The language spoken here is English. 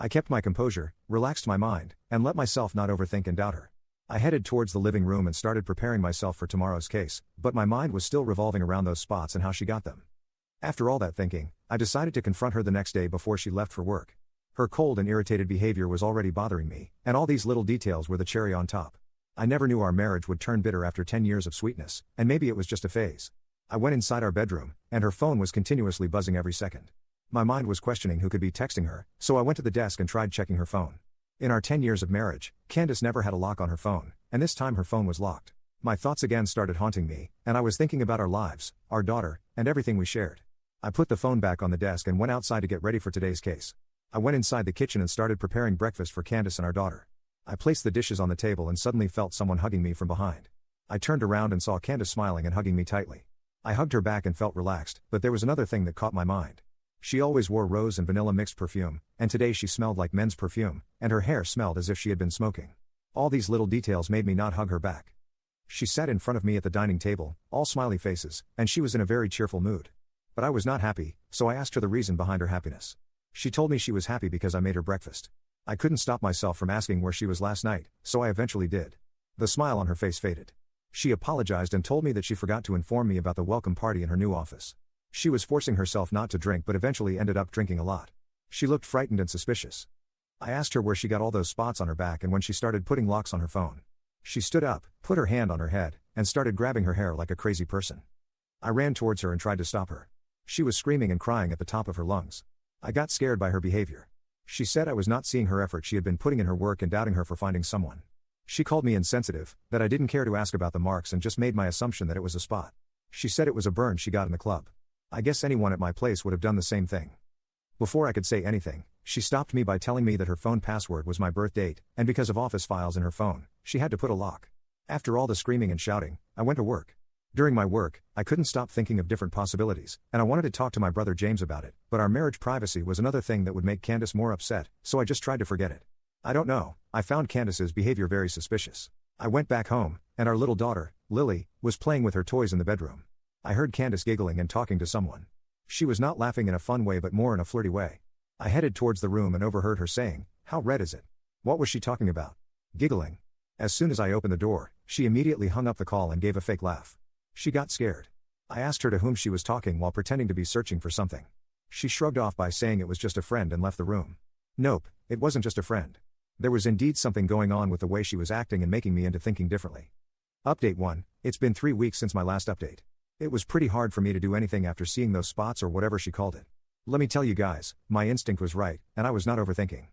I kept my composure, relaxed my mind, and let myself not overthink and doubt her. I headed towards the living room and started preparing myself for tomorrow's case, but my mind was still revolving around those spots and how she got them. After all that thinking, I decided to confront her the next day before she left for work. Her cold and irritated behavior was already bothering me, and all these little details were the cherry on top. I never knew our marriage would turn bitter after 10 years of sweetness, and maybe it was just a phase. I went inside our bedroom, and her phone was continuously buzzing every second. My mind was questioning who could be texting her, so I went to the desk and tried checking her phone. In our 10 years of marriage, Candace never had a lock on her phone, and this time her phone was locked. My thoughts again started haunting me, and I was thinking about our lives, our daughter, and everything we shared. I put the phone back on the desk and went outside to get ready for today's case. I went inside the kitchen and started preparing breakfast for Candace and our daughter. I placed the dishes on the table and suddenly felt someone hugging me from behind. I turned around and saw Candace smiling and hugging me tightly. I hugged her back and felt relaxed, but there was another thing that caught my mind. She always wore rose and vanilla mixed perfume, and today she smelled like men's perfume, and her hair smelled as if she had been smoking. All these little details made me not hug her back. She sat in front of me at the dining table, all smiley faces, and she was in a very cheerful mood. But I was not happy, so I asked her the reason behind her happiness. She told me she was happy because I made her breakfast. I couldn't stop myself from asking where she was last night, so I eventually did. The smile on her face faded. She apologized and told me that she forgot to inform me about the welcome party in her new office. She was forcing herself not to drink but eventually ended up drinking a lot. She looked frightened and suspicious. I asked her where she got all those spots on her back and when she started putting locks on her phone. She stood up, put her hand on her head, and started grabbing her hair like a crazy person. I ran towards her and tried to stop her. She was screaming and crying at the top of her lungs. I got scared by her behavior. She said I was not seeing her effort she had been putting in her work and doubting her for finding someone. She called me insensitive, that I didn't care to ask about the marks and just made my assumption that it was a spot. She said it was a burn she got in the club. I guess anyone at my place would have done the same thing. Before I could say anything, she stopped me by telling me that her phone password was my birth date, and because of office files in her phone, she had to put a lock. After all the screaming and shouting, I went to work. During my work, I couldn't stop thinking of different possibilities, and I wanted to talk to my brother James about it, but our marriage privacy was another thing that would make Candace more upset, so I just tried to forget it. I don't know, I found Candace's behavior very suspicious. I went back home, and our little daughter, Lily, was playing with her toys in the bedroom. I heard Candace giggling and talking to someone. She was not laughing in a fun way but more in a flirty way. I headed towards the room and overheard her saying, "How red is it?" What was she talking about? Giggling. As soon as I opened the door, she immediately hung up the call and gave a fake laugh. She got scared. I asked her to whom she was talking while pretending to be searching for something. She shrugged off by saying it was just a friend and left the room. Nope, it wasn't just a friend. There was indeed something going on with the way she was acting and making me into thinking differently. Update 1. It's been 3 weeks since my last update. It was pretty hard for me to do anything after seeing those spots or whatever she called it. Let me tell you guys, my instinct was right, and I was not overthinking.